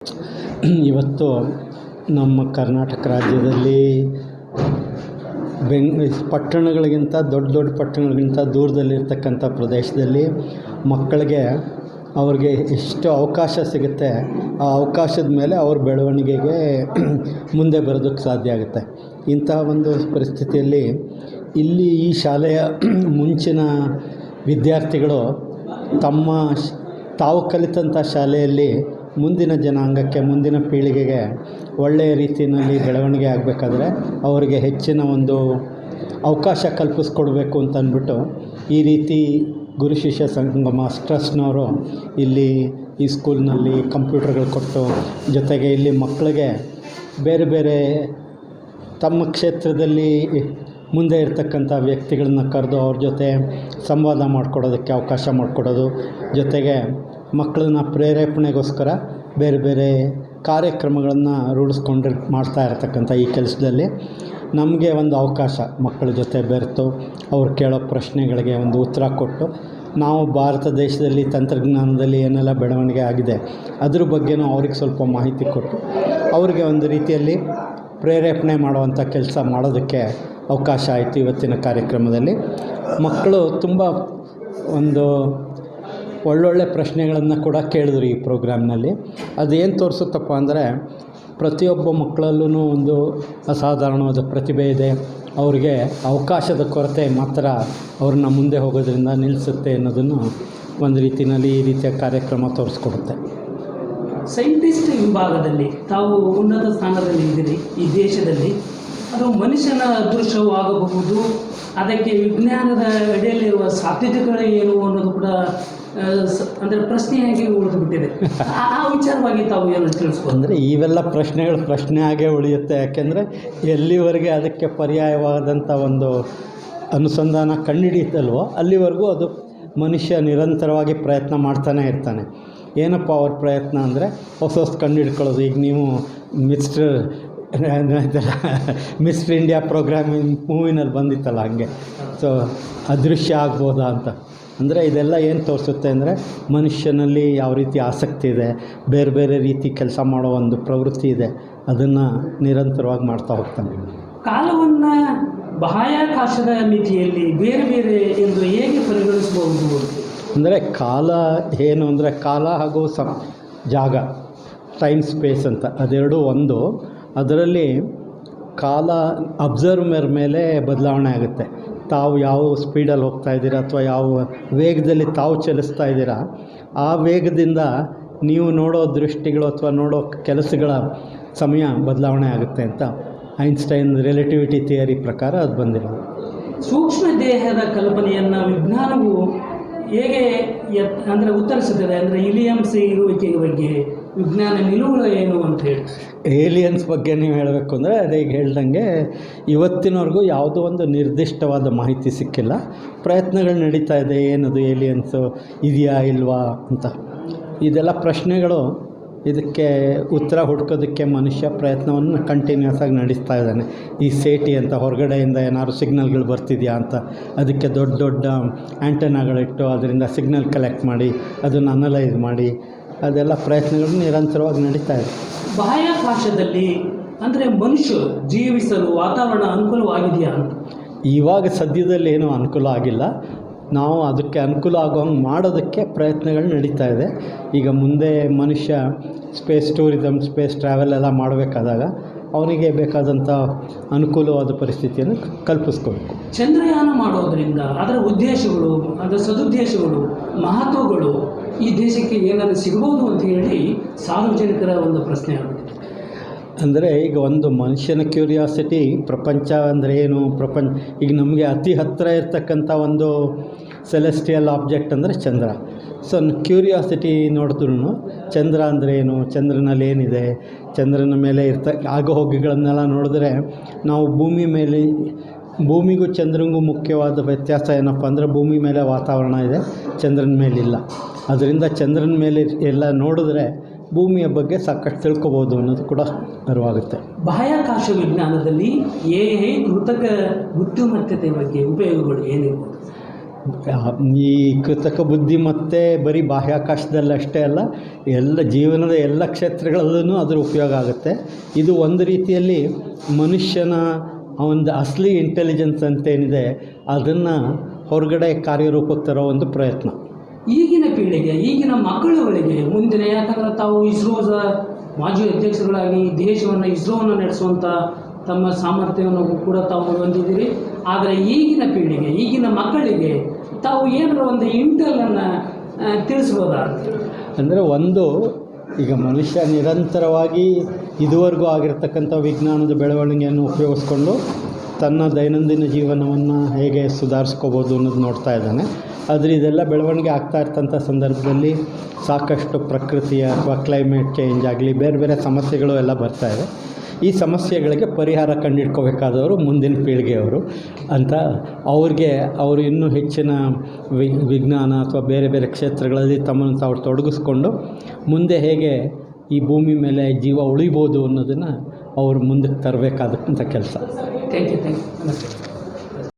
ಇವತ್ತು ನಮ್ಮ ಕರ್ನಾಟಕ ರಾಜ್ಯದಲ್ಲಿ ಪಟ್ಟಣಗಳಿಗಿಂತ ದೊಡ್ಡ ಪಟ್ಟಣಗಳಿಗಿಂತ ದೂರದಲ್ಲಿರ್ತಕ್ಕಂಥ ಪ್ರದೇಶದಲ್ಲಿ ಮಕ್ಕಳಿಗೆ ಅವ್ರಿಗೆ ಎಷ್ಟು ಅವಕಾಶ ಸಿಗುತ್ತೆ, ಆ ಅವಕಾಶದ ಮೇಲೆ ಅವ್ರ ಬೆಳವಣಿಗೆಗೆ ಮುಂದೆ ಬರೋದಕ್ಕೆ ಸಾಧ್ಯ ಆಗುತ್ತೆ. ಇಂತಹ ಒಂದು ಪರಿಸ್ಥಿತಿಯಲ್ಲಿ ಇಲ್ಲಿ ಈ ಶಾಲೆಯ ಮುಂಚಿನ ವಿದ್ಯಾರ್ಥಿಗಳು ತಾವು ಕಲಿತಂಥ ಶಾಲೆಯಲ್ಲಿ ಮುಂದಿನ ಜನಾಂಗಕ್ಕೆ, ಮುಂದಿನ ಪೀಳಿಗೆಗೆ ಒಳ್ಳೆಯ ರೀತಿಯಲ್ಲಿ ಬೆಳವಣಿಗೆ ಆಗಬೇಕಾದ್ರೆ ಅವರಿಗೆ ಹೆಚ್ಚಿನ ಒಂದು ಅವಕಾಶ ಕಲ್ಪಿಸ್ಕೊಡ್ಬೇಕು ಅಂತ ಅಂದ್ಬಿಟ್ಟು ಈ ರೀತಿ ಗುರು ಶಿಷ್ಯ ಸಂಗಮ ಟ್ರಸ್ಟ್ನವರು ಇಲ್ಲಿ ಈ ಸ್ಕೂಲ್ನಲ್ಲಿ ಕಂಪ್ಯೂಟರ್ಗಳು ಕೊಟ್ಟು, ಜೊತೆಗೆ ಇಲ್ಲಿ ಮಕ್ಕಳಿಗೆ ಬೇರೆ ಬೇರೆ ತಮ್ಮ ಕ್ಷೇತ್ರದಲ್ಲಿ ಮುಂದೆ ಇರ್ತಕ್ಕಂಥ ವ್ಯಕ್ತಿಗಳನ್ನ ಕರೆದು ಅವ್ರ ಜೊತೆ ಸಂವಾದ ಮಾಡಿಕೊಡೋದಕ್ಕೆ ಅವಕಾಶ ಮಾಡಿಕೊಡೋದು, ಜೊತೆಗೆ ಮಕ್ಕಳನ್ನ ಪ್ರೇರೇಪಣೆಗೋಸ್ಕರ ಬೇರೆ ಬೇರೆ ಕಾರ್ಯಕ್ರಮಗಳನ್ನು ರೂಢಿಸ್ಕೊಂಡು ಮಾಡ್ತಾ ಇರತಕ್ಕಂಥ ಈ ಕೆಲಸದಲ್ಲಿ ನಮಗೆ ಒಂದು ಅವಕಾಶ ಮಕ್ಕಳ ಜೊತೆ ಬೆರೆತು ಅವ್ರು ಕೇಳೋ ಪ್ರಶ್ನೆಗಳಿಗೆ ಒಂದು ಉತ್ತರ ಕೊಟ್ಟು, ನಾವು ಭಾರತ ದೇಶದಲ್ಲಿ ತಂತ್ರಜ್ಞಾನದಲ್ಲಿ ಏನೆಲ್ಲ ಬೆಳವಣಿಗೆ ಆಗಿದೆ ಅದ್ರ ಬಗ್ಗೆನೂ ಅವ್ರಿಗೆ ಸ್ವಲ್ಪ ಮಾಹಿತಿ ಕೊಟ್ಟು ಅವ್ರಿಗೆ ಒಂದು ರೀತಿಯಲ್ಲಿ ಪ್ರೇರೇಪಣೆ ಮಾಡುವಂಥ ಕೆಲಸ ಮಾಡೋದಕ್ಕೆ ಅವಕಾಶ ಆಯಿತು. ಇವತ್ತಿನ ಕಾರ್ಯಕ್ರಮದಲ್ಲಿ ಮಕ್ಕಳು ತುಂಬ ಒಂದು ಒಳ್ಳೊಳ್ಳೆ ಪ್ರಶ್ನೆಗಳನ್ನು ಕೂಡ ಕೇಳಿದ್ರು ಈ ಪ್ರೋಗ್ರಾಮ್ನಲ್ಲಿ. ಅದೇನು ತೋರಿಸುತ್ತಪ್ಪ ಅಂದರೆ ಪ್ರತಿಯೊಬ್ಬ ಮಕ್ಕಳಲ್ಲೂ ಒಂದು ಅಸಾಧಾರಣವಾದ ಪ್ರತಿಭೆ ಇದೆ. ಅವ್ರಿಗೆ ಅವಕಾಶದ ಕೊರತೆ ಮಾತ್ರ ಅವ್ರನ್ನ ಮುಂದೆ ಹೋಗೋದ್ರಿಂದ ನಿಲ್ಲಿಸುತ್ತೆ ಅನ್ನೋದನ್ನು ಒಂದು ರೀತಿಯಲ್ಲಿ ಈ ರೀತಿಯ ಕಾರ್ಯಕ್ರಮ ತೋರಿಸ್ಕೊಡುತ್ತೆ. ಸೈಂಟಿಸ್ಟ್ ವಿಭಾಗದಲ್ಲಿ ತಾವು ಉನ್ನತ ಸ್ಥಾನದಲ್ಲಿ ಇದ್ದೀರಿ ಈ ದೇಶದಲ್ಲಿ. ಅದು ಮನುಷ್ಯನ ಅದೃಷ್ಟವೂ ಆಗಬಹುದು, ಅದಕ್ಕೆ ವಿಜ್ಞಾನದ ಅಡಿಯಲ್ಲಿರುವ ಸಾಧ್ಯತೆಗಳು ಏನು ಅನ್ನೋದು ಕೂಡ ಅಂದರೆ ಪ್ರಶ್ನೆಯಾಗಿ ಉಳಿದುಬಿಟ್ಟಿದೆ. ಆ ವಿಚಾರವಾಗಿ ತಾವು ಏನು ತಿಳಿಸ್ಬೋದು? ಅಂದರೆ ಇವೆಲ್ಲ ಪ್ರಶ್ನೆಗಳು ಪ್ರಶ್ನೆಯಾಗೇ ಉಳಿಯುತ್ತೆ. ಯಾಕೆಂದರೆ ಎಲ್ಲಿವರೆಗೆ ಅದಕ್ಕೆ ಪರ್ಯಾಯವಾದಂಥ ಒಂದು ಅನುಸಂಧಾನ ಕಂಡುಹಿಡಿಯುತ್ತಲ್ವೋ ಅಲ್ಲಿವರೆಗೂ ಅದು ಮನುಷ್ಯ ನಿರಂತರವಾಗಿ ಪ್ರಯತ್ನ ಮಾಡ್ತಾನೇ ಇರ್ತಾನೆ. ಏನಪ್ಪ ಅವ್ರ ಪ್ರಯತ್ನ ಅಂದರೆ ಹೊಸ ಕಂಡುಹಿಡ್ಕೊಳ್ಳೋದು. ಈಗ ನೀವು ಮಿಸ್ಟರ್ ಇಂಡಿಯಾ ಪ್ರೋಗ್ರಾಮಿಂಗ್ ಮೂವಿನಲ್ಲಿ ಬಂದಿತ್ತಲ್ಲ, ಹಾಗೆ ಸೊ ಅದೃಶ್ಯ ಆಗ್ಬೋದಾ ಅಂತ. ಅಂದರೆ ಇದೆಲ್ಲ ಏನು ತೋರಿಸುತ್ತೆ ಅಂದರೆ ಮನುಷ್ಯನಲ್ಲಿ ಯಾವ ರೀತಿ ಆಸಕ್ತಿ ಇದೆ, ಬೇರೆ ಬೇರೆ ರೀತಿ ಕೆಲಸ ಮಾಡೋ ಒಂದು ಪ್ರವೃತ್ತಿ ಇದೆ, ಅದನ್ನು ನಿರಂತರವಾಗಿ ಮಾಡ್ತಾ ಹೋಗ್ತಾನೆ. ಕಾಲವನ್ನು ಬಾಹ್ಯಾಕಾಶದ ಮಿತಿಯಲ್ಲಿ ಬೇರೆ ಬೇರೆ ಎಂದು ಹೇಗೆ ಪರಿಗಣಿಸಬಹುದು? ಅಂದರೆ ಕಾಲ ಏನು ಅಂದರೆ ಕಾಲ ಹಾಗೂ ಜಾಗ, ಟೈಮ್ ಸ್ಪೇಸ್ ಅಂತ ಅದೆರಡೂ ಒಂದು. ಅದರಲ್ಲಿ ಕಾಲ ಅಬ್ಸರ್ವರ್ ಮೇಲೆ ಬದಲಾವಣೆ ಆಗುತ್ತೆ. ತಾವು ಯಾವ ಸ್ಪೀಡಲ್ಲಿ ಹೋಗ್ತಾ ಇದ್ದೀರಾ ಅಥವಾ ಯಾವ ವೇಗದಲ್ಲಿ ತಾವು ಚಲಿಸ್ತಾ ಇದ್ದೀರಾ, ಆ ವೇಗದಿಂದ ನೀವು ನೋಡೋ ದೃಷ್ಟಿಗಳು ಅಥವಾ ನೋಡೋ ಕೆಲಸಗಳ ಸಮಯ ಬದಲಾವಣೆ ಆಗುತ್ತೆ ಅಂತ ಐನ್ಸ್ಟೈನ್ ರಿಲೇಟಿವಿಟಿ ಥಿಯರಿ ಪ್ರಕಾರ ಅದು ಬಂದಿರೋದು. ಸೂಕ್ಷ್ಮ ದೇಹದ ಕಲ್ಪನೆಯನ್ನು ವಿಜ್ಞಾನವು ಹೇಗೆ ಅಂದರೆ ಉತ್ತರಿಸುತ್ತದೆ? ಅಂದರೆ ಇಲಿಯಮ್ಸ್ ಇರುವಿಕೆಯ ಬಗ್ಗೆ ವಿಜ್ಞಾನ ನಿಲುವುಗಳು ಏನು ಅಂತ ಹೇಳಿ. ಏಲಿಯನ್ಸ್ ಬಗ್ಗೆ ನೀವು ಹೇಳಬೇಕು ಅಂದರೆ ಅದೇ ಈಗ ಹೇಳ್ದಂಗೆ ಇವತ್ತಿನವರೆಗೂ ಯಾವುದೋ ಒಂದು ನಿರ್ದಿಷ್ಟವಾದ ಮಾಹಿತಿ ಸಿಕ್ಕಿಲ್ಲ. ಪ್ರಯತ್ನಗಳು ನಡೀತಾ ಇದೆ, ಏನದು ಏಲಿಯನ್ಸು ಇದೆಯಾ ಇಲ್ವಾ ಅಂತ. ಇದೆಲ್ಲ ಪ್ರಶ್ನೆಗಳು, ಇದಕ್ಕೆ ಉತ್ತರ ಹುಡ್ಕೋದಕ್ಕೆ ಮನುಷ್ಯ ಪ್ರಯತ್ನವನ್ನು ಕಂಟಿನ್ಯೂಸ್ ಆಗಿ ನಡೆಸ್ತಾ ಇದ್ದಾನೆ. ಈ ಸೇಟಿ ಅಂತ ಹೊರಗಡೆಯಿಂದ ಏನಾದ್ರು ಸಿಗ್ನಲ್ಗಳು ಬರ್ತಿದೆಯಾ ಅಂತ ಅದಕ್ಕೆ ದೊಡ್ಡ ದೊಡ್ಡ ಆ್ಯಂಟೆನಾಗಳಿಟ್ಟು ಅದರಿಂದ ಸಿಗ್ನಲ್ ಕಲೆಕ್ಟ್ ಮಾಡಿ ಅದನ್ನು ಅನಲೈಸ್ ಮಾಡಿ ಅದೆಲ್ಲ ಪ್ರಯತ್ನಗಳು ನಿರಂತರವಾಗಿ ನಡೀತಾ ಇದೆ. ಬಾಹ್ಯಾಕಾಶದಲ್ಲಿ ಅಂದರೆ ಮನುಷ್ಯ ಜೀವಿಸಲು ವಾತಾವರಣ ಅನುಕೂಲವಾಗಿದೆಯಾ ಅಂತ? ಇವಾಗ ಸದ್ಯದಲ್ಲಿ ಏನೂ ಅನುಕೂಲ ಆಗಿಲ್ಲ. ನಾವು ಅದಕ್ಕೆ ಅನುಕೂಲ ಆಗೋಂಗೆ ಮಾಡೋದಕ್ಕೆ ಪ್ರಯತ್ನಗಳು ನಡೀತಾ ಇದೆ. ಈಗ ಮುಂದೆ ಮನುಷ್ಯ ಸ್ಪೇಸ್ ಟೂರಿಸಮ್, ಸ್ಪೇಸ್ ಟ್ರಾವೆಲ್ ಎಲ್ಲ ಮಾಡಬೇಕಾದಾಗ ಅವನಿಗೆ ಬೇಕಾದಂಥ ಅನುಕೂಲವಾದ ಪರಿಸ್ಥಿತಿಯನ್ನು ಕಲ್ಪಿಸ್ಕೋಬೇಕು. ಚಂದ್ರಯಾನ ಮಾಡೋದರಿಂದ ಅದರ ಉದ್ದೇಶಗಳು, ಅದರ ಸದುದ್ದೇಶಗಳು, ಮಹತ್ವಗಳು ಈ ದೇಶಕ್ಕೆ ಏನಾದರೂ ಸಿಗ್ಬೋದು ಅಂತ ಹೇಳಿ ಸಾರ್ವಜನಿಕರ ಒಂದು ಪ್ರಶ್ನೆ ಆಗುತ್ತೆ. ಅಂದರೆ ಈಗ ಒಂದು ಮನುಷ್ಯನ ಕ್ಯೂರಿಯಾಸಿಟಿ, ಪ್ರಪಂಚ ಅಂದರೆ ಏನು, ಈಗ ನಮಗೆ ಅತಿ ಹತ್ತಿರ ಇರ್ತಕ್ಕಂಥ ಒಂದು ಸೆಲೆಸ್ಟಿಯಲ್ ಆಬ್ಜೆಕ್ಟ್ ಅಂದರೆ ಚಂದ್ರ. ಸೊ ಕ್ಯೂರಿಯಾಸಿಟಿ ನೋಡಿದ್ರೂ ಚಂದ್ರ ಅಂದರೆ ಏನು, ಚಂದ್ರನಲ್ಲಿ ಏನಿದೆ, ಚಂದ್ರನ ಮೇಲೆ ಆಗುಹೋಗುಗಳನ್ನೆಲ್ಲ ನೋಡಿದ್ರೆ ನಾವು ಭೂಮಿಗೂ ಚಂದ್ರನಿಗೂ ಮುಖ್ಯವಾದ ವ್ಯತ್ಯಾಸ ಏನಪ್ಪ ಅಂದರೆ ಭೂಮಿ ಮೇಲೆ ವಾತಾವರಣ ಇದೆ, ಚಂದ್ರನ ಮೇಲಿಲ್ಲ. ಅದರಿಂದ ಚಂದ್ರನ ಮೇಲೆ ಎಲ್ಲ ನೋಡಿದ್ರೆ ಭೂಮಿಯ ಬಗ್ಗೆ ಸಾಕಷ್ಟು ತಿಳ್ಕೊಬೋದು ಅನ್ನೋದು ಕೂಡ ಅರಿವಾಗುತ್ತೆ. ಬಾಹ್ಯಾಕಾಶ ವಿಜ್ಞಾನದಲ್ಲಿ ಕೃತಕ ಬುದ್ಧಿಮತ್ತತೆ ಬಗ್ಗೆ ಉಪಯೋಗಗಳು ಏನಿರ್ಬೋದು? ಈ ಕೃತಕ ಬುದ್ಧಿಮತ್ತೆ ಬರೀ ಬಾಹ್ಯಾಕಾಶದಲ್ಲಿ ಅಷ್ಟೇ ಅಲ್ಲ, ಎಲ್ಲ ಜೀವನದ ಎಲ್ಲ ಕ್ಷೇತ್ರಗಳಲ್ಲೂ ಅದರ ಉಪಯೋಗ ಆಗುತ್ತೆ. ಇದು ಒಂದು ರೀತಿಯಲ್ಲಿ ಮನುಷ್ಯನ ಒಂದು ಅಸಲಿ ಇಂಟೆಲಿಜೆನ್ಸ್ ಅಂತೇನಿದೆ ಅದನ್ನು ಹೊರಗಡೆ ಕಾರ್ಯರೂಪಕ್ಕೆ ತರೋ ಒಂದು ಪ್ರಯತ್ನ. ಈಗಿನ ಪೀಳಿಗೆ, ಈಗಿನ ಮಕ್ಕಳುಗಳಿಗೆ ಮುಂದಿನ, ಯಾಕಂದರೆ ತಾವು ಇಸ್ರೋದ ಮಾಜಿ ಅಧ್ಯಕ್ಷಗಳಾಗಿ ದೇಶವನ್ನು ಇಸ್ರೋವನ್ನು ನಡೆಸುವಂಥ ತಮ್ಮ ಸಾಮರ್ಥ್ಯವನ್ನು ಕೂಡ ತಾವು ಹೊಂದಿದ್ದೀರಿ. ಆದರೆ ಈಗಿನ ಪೀಳಿಗೆ, ಈಗಿನ ಮಕ್ಕಳಿಗೆ ತಾವು ಏನಾರ ಒಂದು ಇಂಟೆಲನ್ನು ತಿಳಿಸ್ಬೋದಾ? ಅಂದರೆ ಒಂದು, ಈಗ ಮನುಷ್ಯ ನಿರಂತರವಾಗಿ ಇದುವರೆಗೂ ಆಗಿರ್ತಕ್ಕಂಥ ವಿಜ್ಞಾನದ ಬೆಳವಣಿಗೆಯನ್ನು ಉಪಯೋಗಿಸ್ಕೊಂಡು ತನ್ನ ದೈನಂದಿನ ಜೀವನವನ್ನು ಹೇಗೆ ಸುಧಾರಿಸ್ಕೋಬೋದು ಅನ್ನೋದು ನೋಡ್ತಾ ಇದ್ದಾನೆ. ಆದರೆ ಇದೆಲ್ಲ ಬೆಳವಣಿಗೆ ಆಗ್ತಾ ಇರ್ತಂಥ ಸಂದರ್ಭದಲ್ಲಿ ಸಾಕಷ್ಟು ಪ್ರಕೃತಿಯ ಅಥವಾ ಕ್ಲೈಮೇಟ್ ಚೇಂಜ್ ಆಗಲಿ, ಬೇರೆ ಬೇರೆ ಸಮಸ್ಯೆಗಳು ಎಲ್ಲ ಬರ್ತಾಯಿದೆ. ಈ ಸಮಸ್ಯೆಗಳಿಗೆ ಪರಿಹಾರ ಕಂಡುಹಿಡ್ಕೋಬೇಕಾದವರು ಮುಂದಿನ ಪೀಳಿಗೆಯವರು ಅಂತ. ಅವರು ಇನ್ನೂ ಹೆಚ್ಚಿನ ವಿಜ್ಞಾನ ಅಥವಾ ಬೇರೆ ಬೇರೆ ಕ್ಷೇತ್ರಗಳಲ್ಲಿ ತಮ್ಮನ್ನು ತಾವು ತೊಡಗಿಸ್ಕೊಂಡು ಮುಂದೆ ಹೇಗೆ ಈ ಭೂಮಿ ಮೇಲೆ ಜೀವ ಉಳಿಬೋದು ಅನ್ನೋದನ್ನು ಅವರು ಮುಂದಕ್ಕೆ ತರಬೇಕಾದಂಥ ಕೆಲಸ. Thank you. ನಮಸ್ತೆ.